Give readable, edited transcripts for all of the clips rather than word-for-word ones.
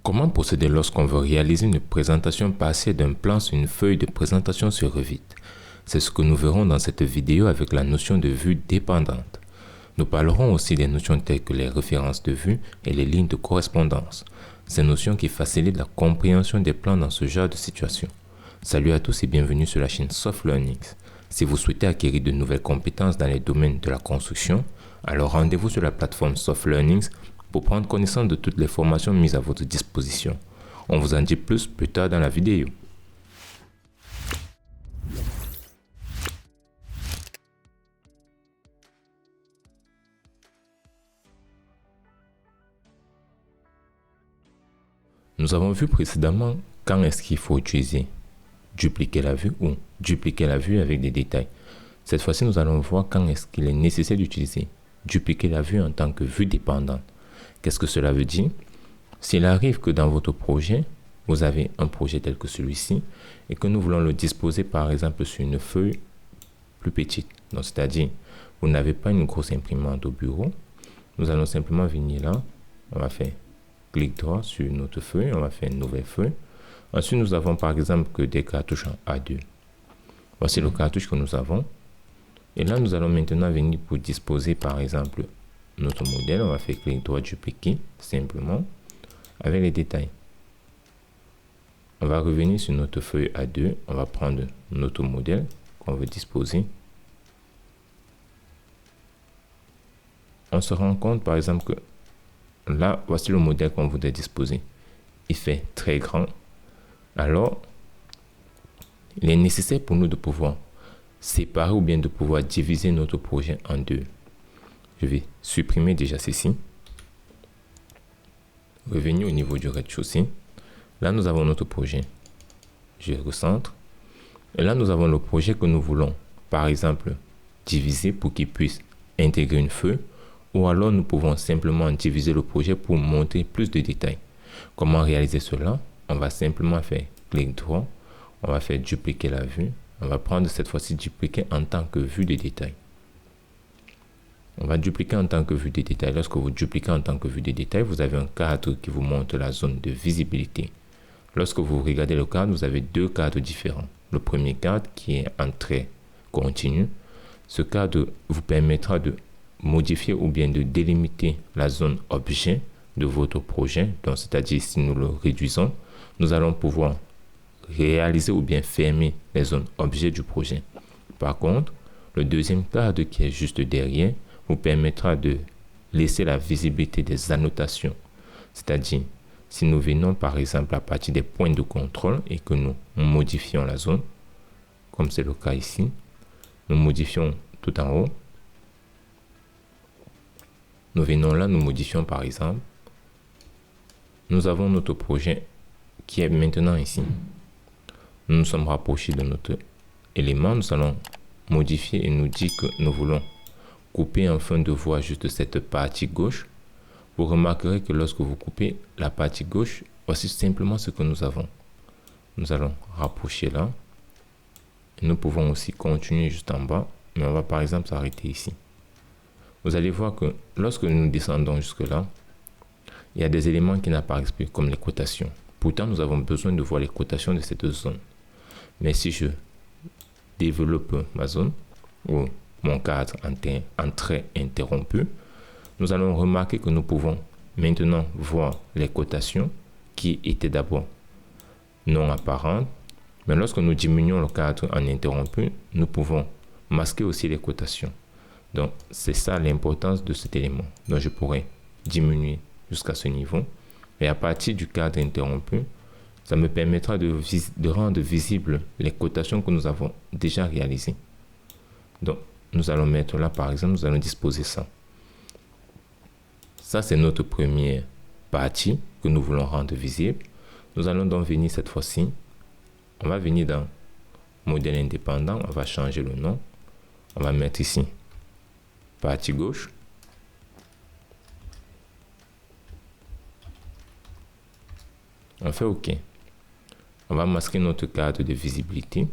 Comment procéder lorsqu'on veut réaliser une présentation partielle d'un plan sur une feuille de présentation sur Revit? C'est ce que nous verrons dans cette vidéo avec la notion de vue dépendante. Nous parlerons aussi des notions telles que les références de vue et les lignes de correspondance. Ces notions qui facilitent la compréhension des plans dans ce genre de situation. Salut à tous et bienvenue sur la chaîne Soft Learnings. Si vous souhaitez acquérir de nouvelles compétences dans les domaines de la construction, alors rendez-vous sur la plateforme Soft Learnings pour prendre connaissance de toutes les formations mises à votre disposition. On vous en dit plus tard dans la vidéo. Nous avons vu précédemment quand est-ce qu'il faut utiliser dupliquer la vue ou dupliquer la vue avec des détails. Cette fois-ci, nous allons voir quand est-ce qu'il est nécessaire d'utiliser dupliquer la vue en tant que vue dépendante. Qu'est-ce que cela veut dire? S'il arrive que dans votre projet, vous avez un projet tel que celui-ci et que nous voulons le disposer par exemple sur une feuille plus petite. Donc, c'est-à-dire, vous n'avez pas une grosse imprimante au bureau. Nous allons simplement venir là. On va faire clic droit sur notre feuille. On va faire une nouvelle feuille. Ensuite, nous avons par exemple que des cartouches en A2. Voici le cartouche que nous avons. Et là, nous allons maintenant venir pour disposer par exemple notre modèle. On va faire clic droit, dupliquer simplement avec les détails. On va revenir sur notre feuille A2. On va prendre notre modèle qu'on veut disposer. On se rend compte par exemple que là, voici le modèle qu'on voudrait disposer. Il fait très grand. Alors, il est nécessaire pour nous de pouvoir séparer ou bien de pouvoir diviser notre projet en deux. Je vais supprimer déjà ceci. Revenir au niveau du rez-de-chaussée. Là, nous avons notre projet. Je recentre. Et là, nous avons le projet que nous voulons, par exemple, diviser pour qu'il puisse intégrer une feuille. Ou alors, nous pouvons simplement diviser le projet pour montrer plus de détails. Comment réaliser cela? On va simplement faire clic droit. On va faire dupliquer la vue. On va prendre cette fois-ci dupliquer en tant que vue de détail. On va dupliquer en tant que vue de détail. Lorsque vous dupliquez en tant que vue de détail, vous avez un cadre qui vous montre la zone de visibilité. Lorsque vous regardez le cadre, vous avez deux cadres différents. Le premier cadre qui est en trait continu. Ce cadre vous permettra de modifier ou bien de délimiter la zone objet de votre projet. Donc, c'est-à-dire si nous le réduisons, nous allons pouvoir réaliser ou bien fermer les zones objets du projet. Par contre, le deuxième cadre qui est juste derrière vous permettra de laisser la visibilité des annotations. C'est-à-dire, si nous venons par exemple à partir des points de contrôle et que nous modifions la zone, comme c'est le cas ici, nous modifions tout en haut. Nous venons là, nous modifions par exemple. Nous avons notre projet qui est maintenant ici. Nous nous sommes rapprochés de notre élément. Nous allons modifier et nous dire que nous voulons couper afin de voir juste cette partie gauche. Vous remarquerez que lorsque vous coupez la partie gauche, voici simplement ce que nous avons. Nous allons rapprocher là. Et nous pouvons aussi continuer juste en bas. Mais on va par exemple s'arrêter ici. Vous allez voir que lorsque nous descendons jusque là, il y a des éléments qui n'apparaissent plus comme les cotations. Pourtant, nous avons besoin de voir les cotations de cette zone. Mais si je développe ma zone ou mon cadre en trait interrompu, nous allons remarquer que nous pouvons maintenant voir les cotations qui étaient d'abord non apparentes. Mais lorsque nous diminuons le cadre en interrompu, nous pouvons masquer aussi les cotations. Donc, c'est ça l'importance de cet élément. Donc, je pourrais diminuer jusqu'à ce niveau. Et à partir du cadre interrompu, ça me permettra de rendre visibles les cotations que nous avons déjà réalisées. Donc, nous allons mettre là, par exemple, nous allons disposer ça. Ça, c'est notre première partie que nous voulons rendre visible. Nous allons donc venir cette fois-ci. On va venir dans modèle indépendant. On va changer le nom. On va mettre ici partie gauche. On fait OK. On va masquer notre cadre de visibilité.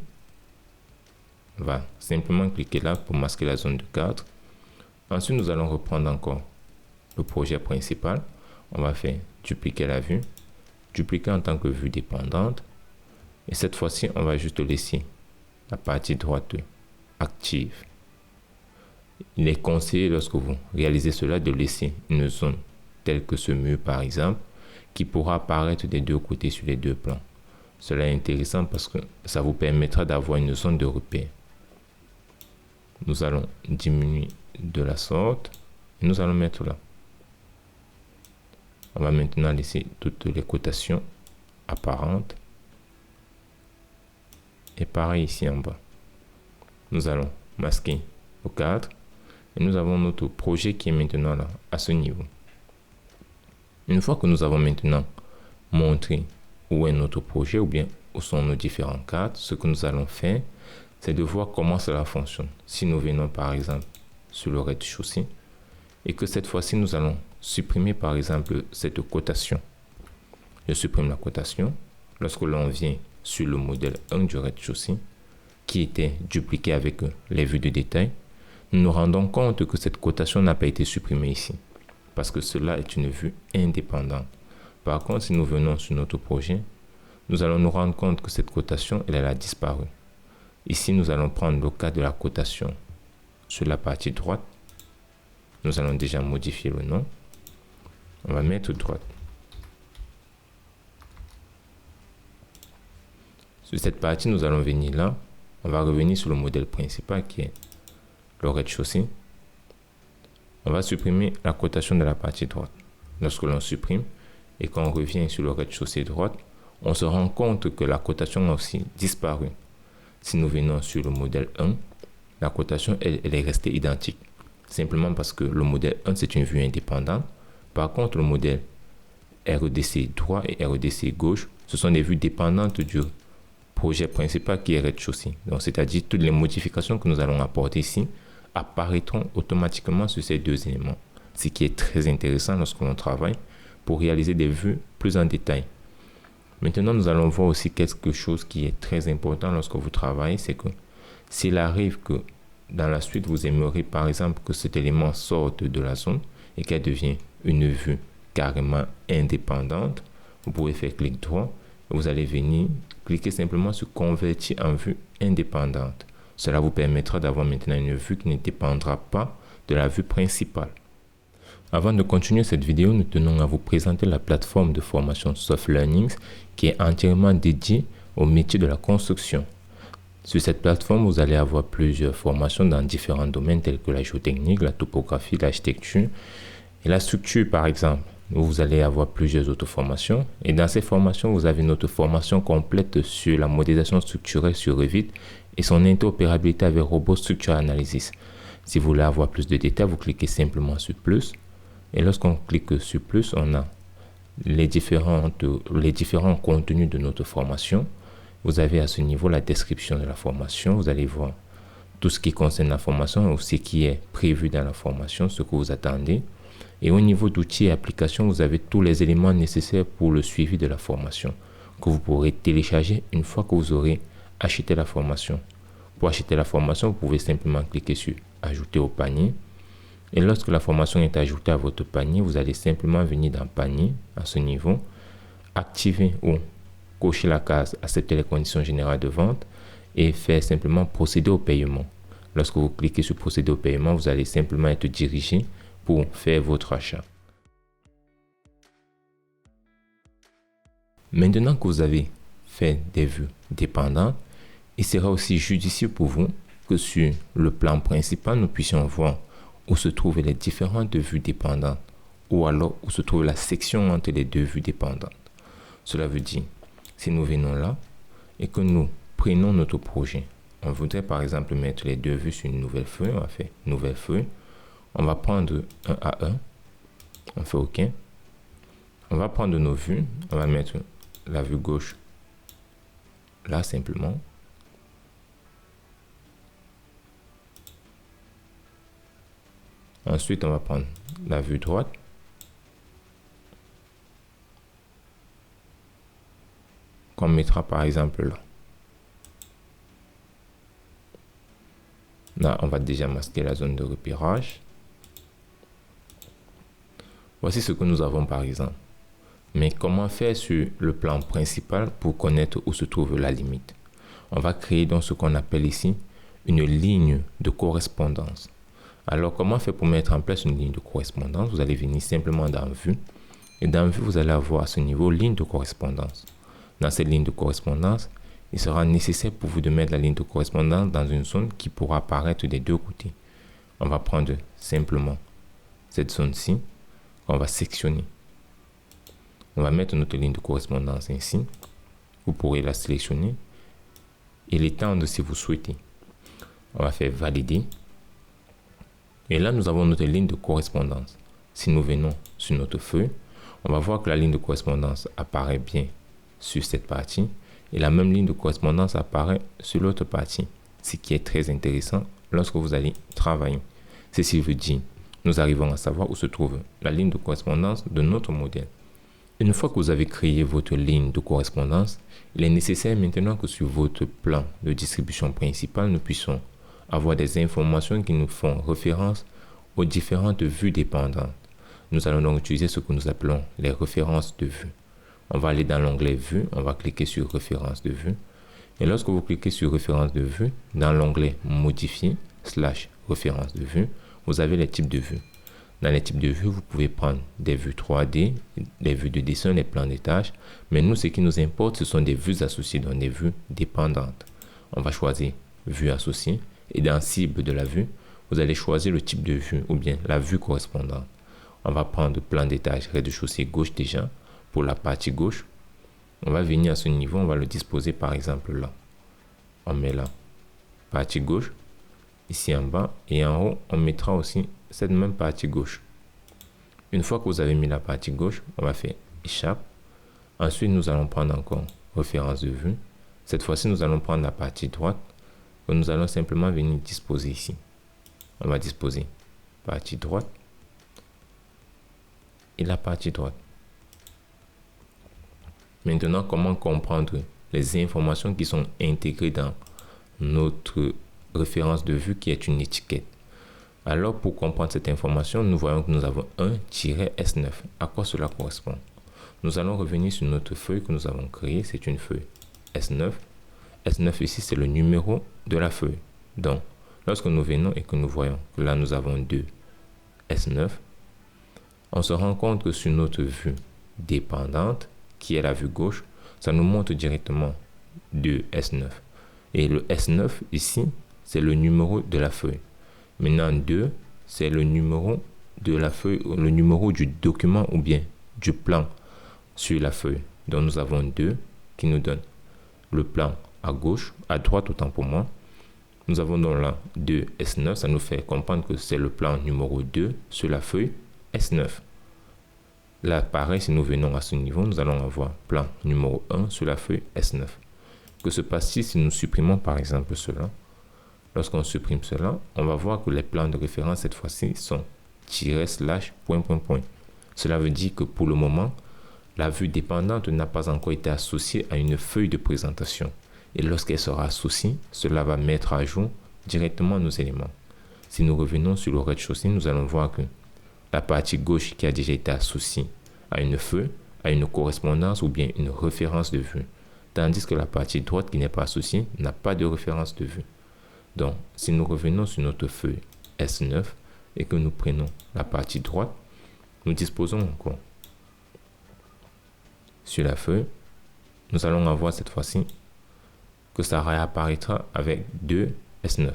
On va simplement cliquer là pour masquer la zone de cadre. Ensuite, nous allons reprendre encore le projet principal. On va faire dupliquer la vue. dupliquer en tant que vue dépendante. Et cette fois-ci, on va juste laisser la partie droite active. Il est conseillé, lorsque vous réalisez cela, de laisser une zone telle que ce mur par exemple, qui pourra apparaître des deux côtés sur les deux plans. Cela est intéressant parce que ça vous permettra d'avoir une zone de repère. Nous allons diminuer de la sorte et nous allons mettre là. On va maintenant laisser toutes les cotations apparentes. Et pareil ici en bas. Nous allons masquer au cadre. Et nous avons notre projet qui est maintenant là, à ce niveau. Une fois que nous avons maintenant montré où est notre projet ou bien où sont nos différents cadres, ce que nous allons faire, c'est de voir comment cela fonctionne. Si nous venons par exemple sur le rez-de-chaussée et que cette fois-ci nous allons supprimer par exemple cette cotation. Je supprime la cotation. Lorsque l'on vient sur le modèle 1 du rez-de-chaussée qui était dupliqué avec les vues de détail, nous nous rendons compte que cette cotation n'a pas été supprimée ici parce que cela est une vue indépendante. Par contre, si nous venons sur notre projet, nous allons nous rendre compte que cette cotation, elle a disparu. Ici, nous allons prendre le cas de la cotation sur la partie droite. Nous allons déjà modifier le nom. On va mettre droite. Sur cette partie, nous allons venir là. On va revenir sur le modèle principal qui est le rez-de-chaussée. On va supprimer la cotation de la partie droite. Lorsque l'on supprime et qu'on revient sur le rez-de-chaussée droite, on se rend compte que la cotation a aussi disparu. Si nous venons sur le modèle 1, la cotation elle est restée identique. Simplement parce que le modèle 1 c'est une vue indépendante. Par contre, le modèle REDC droit et REDC gauche, ce sont des vues dépendantes du projet principal qui est rez-de-chaussée. Donc, c'est-à-dire toutes les modifications que nous allons apporter ici apparaîtront automatiquement sur ces deux éléments. Ce qui est très intéressant lorsque l'on travaille pour réaliser des vues plus en détail. Maintenant, nous allons voir aussi quelque chose qui est très important lorsque vous travaillez, c'est que s'il arrive que dans la suite, vous aimeriez par exemple que cet élément sorte de la zone et qu'elle devienne une vue carrément indépendante, vous pouvez faire clic droit et vous allez venir cliquer simplement sur convertir en vue indépendante. Cela vous permettra d'avoir maintenant une vue qui ne dépendra pas de la vue principale. Avant de continuer cette vidéo, nous tenons à vous présenter la plateforme de formation Soft Learnings qui est entièrement dédiée au métier de la construction. Sur cette plateforme, vous allez avoir plusieurs formations dans différents domaines tels que la géotechnique, la topographie, l'architecture et la structure par exemple. Vous allez avoir plusieurs autres formations et dans ces formations, vous avez notre formation complète sur la modélisation structurelle sur Revit et son interopérabilité avec Robot Structure Analysis. Si vous voulez avoir plus de détails, vous cliquez simplement sur plus. Et lorsqu'on clique sur plus, on a les différents contenus de notre formation. Vous avez à ce niveau la description de la formation. Vous allez voir tout ce qui concerne la formation ou ce qui est prévu dans la formation, ce que vous attendez. Et au niveau d'outils et applications, vous avez tous les éléments nécessaires pour le suivi de la formation que vous pourrez télécharger une fois que vous aurez acheté la formation. Pour acheter la formation, vous pouvez simplement cliquer sur ajouter au panier. Et lorsque la formation est ajoutée à votre panier, vous allez simplement venir dans panier à ce niveau, activer ou cocher la case accepter les conditions générales de vente et faire simplement procéder au paiement. Lorsque vous cliquez sur procéder au paiement, vous allez simplement être dirigé pour faire votre achat. Maintenant que vous avez fait des vues dépendantes, il sera aussi judicieux pour vous que sur le plan principal, nous puissions voir où se trouvent les différentes vues dépendantes ou alors où se trouve la section entre les deux vues dépendantes. Cela veut dire, si nous venons là et que nous prenons notre projet, on voudrait par exemple mettre les deux vues sur une nouvelle feuille, on va faire nouvelle feuille, on va prendre un à un, on fait OK, on va prendre nos vues, on va mettre la vue gauche là simplement. Ensuite, on va prendre la vue droite. Qu'on mettra par exemple là. Là, on va déjà masquer la zone de repérage. Voici ce que nous avons par exemple. Mais comment faire sur le plan principal pour connaître où se trouve la limite? On va créer donc ce qu'on appelle ici une ligne de correspondance. Alors, comment faire pour mettre en place une ligne de correspondance? Vous allez venir simplement dans Vue. Et dans Vue, vous allez avoir à ce niveau ligne de correspondance. Dans cette ligne de correspondance, il sera nécessaire pour vous de mettre la ligne de correspondance dans une zone qui pourra apparaître des deux côtés. On va prendre simplement cette zone-ci, on va sectionner. On va mettre notre ligne de correspondance ainsi. Vous pourrez la sélectionner et l'étendre si vous souhaitez. On va faire valider. Et là, nous avons notre ligne de correspondance. Si nous venons sur notre feuille, on va voir que la ligne de correspondance apparaît bien sur cette partie et la même ligne de correspondance apparaît sur l'autre partie, ce qui est très intéressant lorsque vous allez travailler. Ceci veut dire, nous arrivons à savoir où se trouve la ligne de correspondance de notre modèle. Une fois que vous avez créé votre ligne de correspondance, il est nécessaire maintenant que sur votre plan de distribution principal, nous puissions avoir des informations qui nous font référence aux différentes vues dépendantes. Nous allons donc utiliser ce que nous appelons les références de vue. On va aller dans l'onglet Vue, on va cliquer sur Références de vue. Et lorsque vous cliquez sur Références de vue, dans l'onglet Modifier / Références de vue, vous avez les types de vues. Dans les types de vues, vous pouvez prendre des vues 3D, des vues de dessin, des plans de tâches. Mais nous, ce qui nous importe, ce sont des vues associées, donc des vues dépendantes. On va choisir Vue associée. Et dans Cible de la vue, vous allez choisir le type de vue ou bien la vue correspondante. On va prendre plan d'étage rez-de-chaussée gauche déjà pour la partie gauche. On va venir à ce niveau, on va le disposer par exemple là. On met là, partie gauche, ici en bas et en haut, on mettra aussi cette même partie gauche. Une fois que vous avez mis la partie gauche, on va faire échappe. Ensuite, nous allons prendre encore référence de vue. Cette fois-ci, nous allons prendre la partie droite que nous allons simplement venir disposer ici. On va disposer partie droite et la partie droite. Maintenant, comment comprendre les informations qui sont intégrées dans notre référence de vue qui est une étiquette? Alors, pour comprendre cette information, nous voyons que nous avons 1-S9. À quoi cela correspond? Nous allons revenir sur notre feuille que nous avons créée. C'est une feuille S9. S9 ici, c'est le numéro de la feuille. Donc, lorsque nous venons et que nous voyons que là, nous avons 2 S9, on se rend compte que sur notre vue dépendante, qui est la vue gauche, ça nous montre directement 2 S9. Et le S9 ici, c'est le numéro de la feuille. Maintenant, 2, c'est le numéro de la feuille, le numéro du document ou bien du plan sur la feuille. Donc, nous avons 2 qui nous donne le plan à gauche, à droite autant pour moi. Nous avons donc là 2 S9, ça nous fait comprendre que c'est le plan numéro 2 sur la feuille S9. Là, pareil, si nous venons à ce niveau, nous allons avoir plan numéro 1 sur la feuille S9. Que se passe-t-il si nous supprimons par exemple cela? Lorsqu'on supprime cela, on va voir que les plans de référence cette fois-ci sont /. Cela veut dire que pour le moment, la vue dépendante n'a pas encore été associée à une feuille de présentation. Et lorsqu'elle sera associée, cela va mettre à jour directement nos éléments. Si nous revenons sur le rez-de-chaussée, nous allons voir que la partie gauche qui a déjà été associée à une feuille, a une correspondance ou bien une référence de vue. Tandis que la partie droite qui n'est pas associée n'a pas de référence de vue. Donc, si nous revenons sur notre feuille S9 et que nous prenons la partie droite, nous disposons encore sur la feuille, nous allons avoir cette fois-ci que ça réapparaîtra avec 2 S9.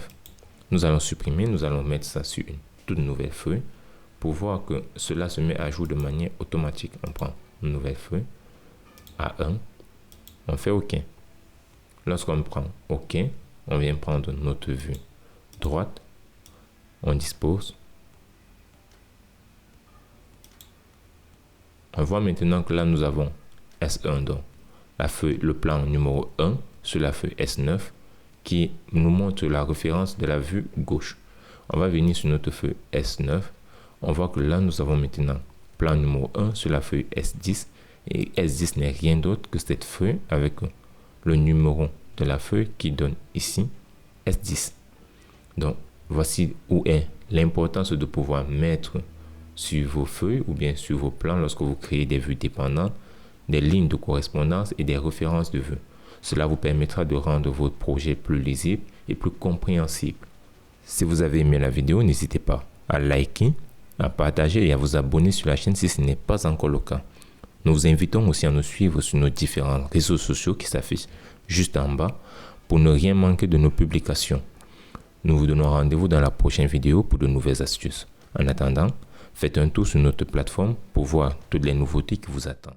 Nous allons supprimer, nous allons mettre ça sur une toute nouvelle feuille pour voir que cela se met à jour de manière automatique. On prend une nouvelle feuille, A1, on fait OK. Lorsqu'on prend OK, on vient prendre notre vue droite, on dispose. On voit maintenant que là nous avons S1, donc la feuille, le plan numéro 1 sur la feuille S9 qui nous montre la référence de la vue gauche. On va venir sur notre feuille S9. On voit que là nous avons maintenant plan numéro 1 sur la feuille S10 et S10 n'est rien d'autre que cette feuille avec le numéro de la feuille qui donne ici S10. Donc voici où est l'importance de pouvoir mettre sur vos feuilles ou bien sur vos plans lorsque vous créez des vues dépendantes des lignes de correspondance et des références de vœux. Cela vous permettra de rendre votre projet plus lisible et plus compréhensible. Si vous avez aimé la vidéo, n'hésitez pas à liker, à partager et à vous abonner sur la chaîne si ce n'est pas encore le cas. Nous vous invitons aussi à nous suivre sur nos différents réseaux sociaux qui s'affichent juste en bas pour ne rien manquer de nos publications. Nous vous donnons rendez-vous dans la prochaine vidéo pour de nouvelles astuces. En attendant, faites un tour sur notre plateforme pour voir toutes les nouveautés qui vous attendent.